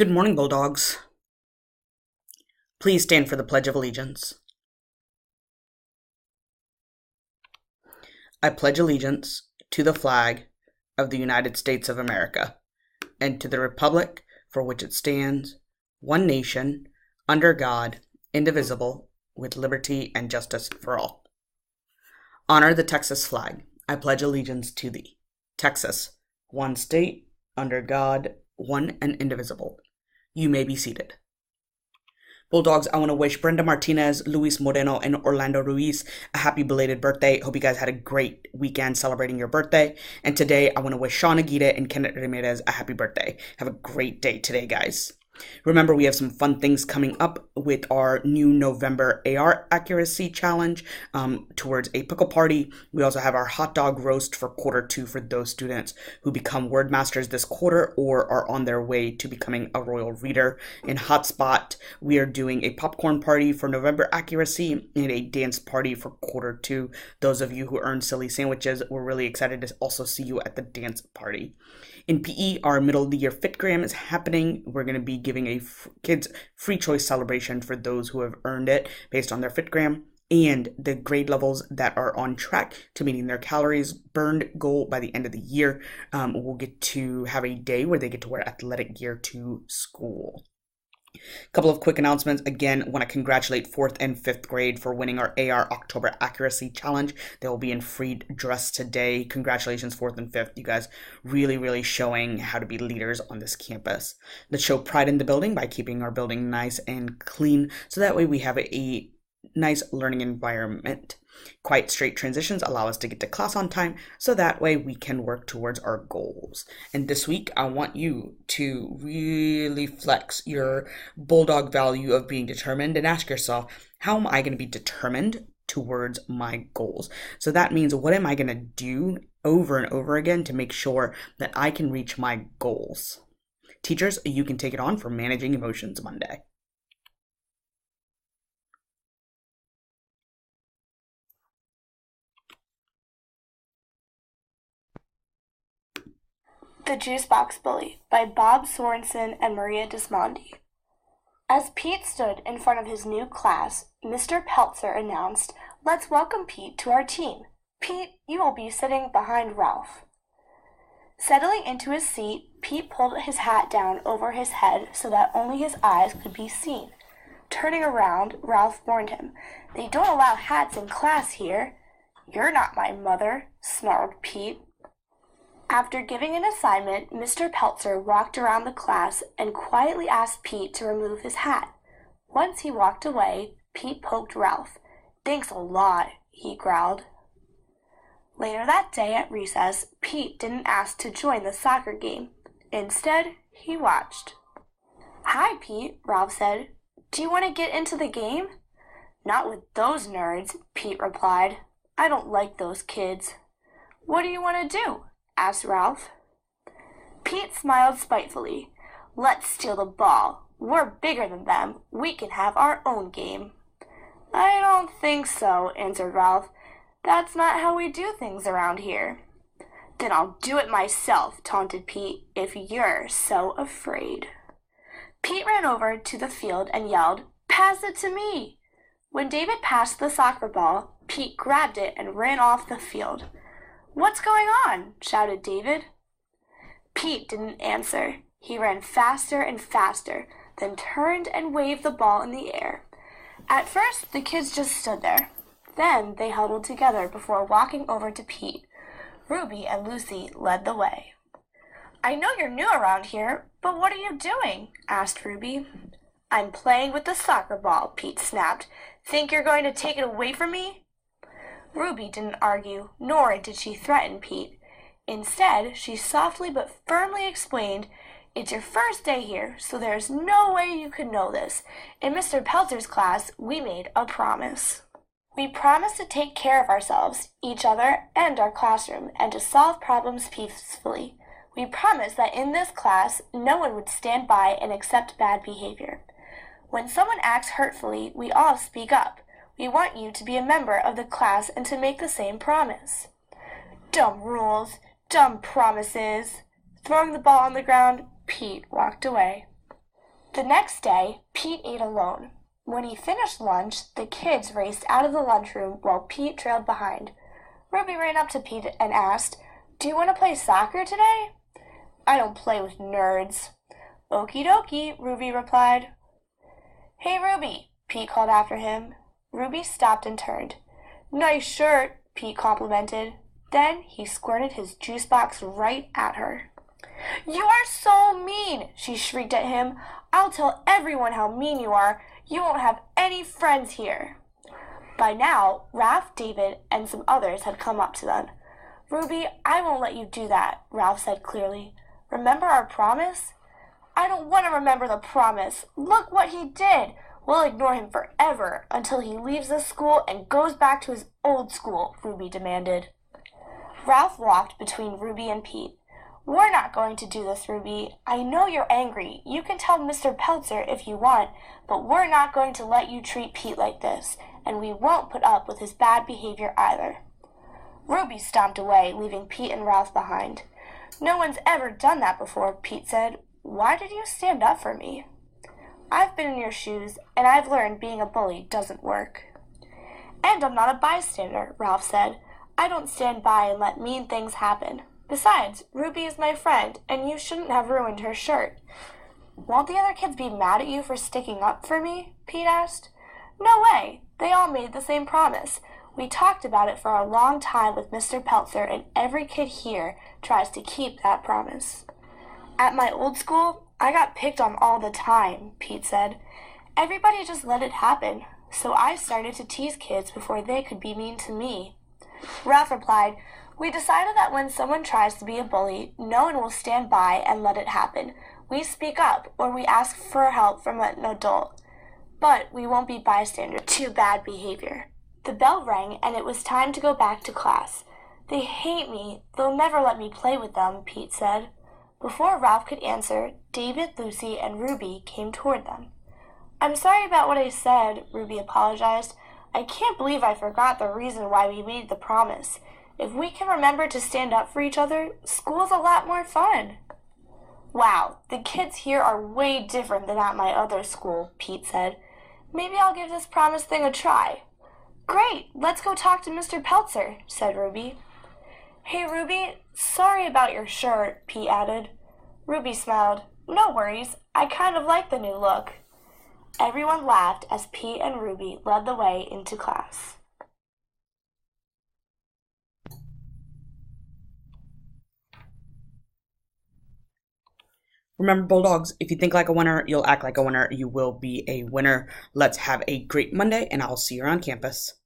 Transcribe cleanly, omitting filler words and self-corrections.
Good morning, Bulldogs. Please stand for the Pledge of Allegiance. I pledge allegiance to the flag of the United States of America and to the republic for which it stands, one nation, under God, indivisible, with liberty and justice for all. Honor the Texas flag. I pledge allegiance to thee. Texas, one state, under God, one and indivisible. You may be seated. Bulldogs, I want to wish Brenda Martinez, Luis Moreno, and Orlando Ruiz a happy belated birthday. Hope you guys had a great weekend celebrating your birthday. And today, I want to wish Sean Aguirre and Kenneth Ramirez a happy birthday. Have a great day today, guys. Remember, we have some fun things coming up with our new November AR accuracy challenge towards a pickle party. We also have our hot dog roast for Q2 for those students who become word masters this quarter or are on their way to becoming a royal reader. In Hotspot, we are doing a popcorn party for November accuracy and a dance party for Q2. Those of you who earn silly sandwiches, we're really excited to also see you at the dance party. In PE, our middle of the year Fitgram is happening. We're going to be giving a kids free choice celebration for those who have earned it based on their Fitgram and the grade levels that are on track to meeting their calories burned goal by the end of the year. We'll get to have a day where they get to wear athletic gear to school. Couple of quick announcements. Again, want to congratulate 4th and 5th grade for winning our AR October Accuracy Challenge. They will be in free dress today. Congratulations, 4th and 5th. You guys really showing how to be leaders on this campus. Let's show pride in the building by keeping our building nice and clean so that way we have a nice learning environment. Quiet, straight transitions allow us to get to class on time, so that way we can work towards our goals. And this week, I want you to really flex your bulldog value of being determined and ask yourself, how am I going to be determined towards my goals? So that means, what am I going to do over and over again to make sure that I can reach my goals? Teachers, you can take it on for Managing Emotions Monday. The Juice Box Bully by Bob Sorensen and Maria Dismondy. As Pete stood in front of his new class, Mr. Peltzer announced, "Let's welcome Pete to our team. Pete, you will be sitting behind Ralph." Settling into his seat, Pete pulled his hat down over his head so that only his eyes could be seen. Turning around, Ralph warned him, "They don't allow hats in class here." "You're not my mother," snarled Pete. After giving an assignment, Mr. Peltzer walked around the class and quietly asked Pete to remove his hat. Once he walked away, Pete poked Ralph. "Thanks a lot," he growled. Later that day at recess, Pete didn't ask to join the soccer game. Instead, he watched. "Hi, Pete," Ralph said. "Do you want to get into the game?" "Not with those nerds," Pete replied. "I don't like those kids." "What do you want to do?" asked Ralph. Pete smiled spitefully. "Let's steal the ball. We're bigger than them. We can have our own game." "I don't think so," answered Ralph. "That's not how we do things around here." "Then I'll do it myself," taunted Pete, "if you're so afraid." Pete ran over to the field and yelled, "Pass it to me!" When David passed the soccer ball, Pete grabbed it and ran off the field. "What's going on?" shouted David. Pete didn't answer. He ran faster and faster, then turned and waved the ball in the air. At first, the kids just stood there. Then they huddled together before walking over to Pete. Ruby and Lucy led the way. "I know you're new around here, but what are you doing?" asked Ruby. "I'm playing with the soccer ball," Pete snapped. "Think you're going to take it away from me?" Ruby didn't argue, nor did she threaten Pete. Instead, she softly but firmly explained, "It's your first day here, so there's no way you could know this. In Mr. Peltzer's class, we made a promise. We promised to take care of ourselves, each other, and our classroom, and to solve problems peacefully. We promised that in this class, no one would stand by and accept bad behavior. When someone acts hurtfully, we all speak up. We want you to be a member of the class and to make the same promise." "Dumb rules, dumb promises." Throwing the ball on the ground, Pete walked away. The next day, Pete ate alone. When he finished lunch, the kids raced out of the lunchroom while Pete trailed behind. Ruby ran up to Pete and asked, "Do you want to play soccer today?" "I don't play with nerds." "Okie dokie," Ruby replied. "Hey, Ruby," Pete called after him. Ruby stopped and turned. "Nice shirt," Pete complimented. Then he squirted his juice box right at her. "You are so mean," she shrieked at him. "I'll tell everyone how mean you are. You won't have any friends here." By now, Ralph, David, and some others had come up to them. "Ruby, I won't let you do that," Ralph said clearly. "Remember our promise?" "I don't want to remember the promise. Look what he did. We'll ignore him forever until he leaves this school and goes back to his old school," Ruby demanded. Ralph walked between Ruby and Pete. "We're not going to do this, Ruby. I know you're angry. You can tell Mr. Peltzer if you want, but we're not going to let you treat Pete like this, and we won't put up with his bad behavior either." Ruby stomped away, leaving Pete and Ralph behind. "No one's ever done that before," Pete said. "Why did you stand up for me?" "I've been in your shoes, and I've learned being a bully doesn't work." "And I'm not a bystander," Ralph said. "I don't stand by and let mean things happen. Besides, Ruby is my friend, and you shouldn't have ruined her shirt." "Won't the other kids be mad at you for sticking up for me?" Pete asked. "No way. They all made the same promise. We talked about it for a long time with Mr. Peltzer, and every kid here tries to keep that promise." "At my old school, I got picked on all the time," Pete said. "Everybody just let it happen, so I started to tease kids before they could be mean to me." Ralph replied, "We decided that when someone tries to be a bully, no one will stand by and let it happen. We speak up, or we ask for help from an adult. But we won't be bystanders to bad behavior." The bell rang, and it was time to go back to class. "They hate me. They'll never let me play with them," Pete said. Before Ralph could answer, David, Lucy, and Ruby came toward them. "I'm sorry about what I said," Ruby apologized. "I can't believe I forgot the reason why we made the promise. If we can remember to stand up for each other, school's a lot more fun." "Wow, the kids here are way different than at my other school," Pete said. "Maybe I'll give this promise thing a try." "Great, let's go talk to Mr. Peltzer," said Ruby. "Hey, Ruby, sorry about your shirt," Pete added. Ruby smiled. "No worries, I kind of like the new look." Everyone laughed as Pete and Ruby led the way into class. Remember, Bulldogs, if you think like a winner, you'll act like a winner. You will be a winner. Let's have a great Monday, and I'll see you around campus.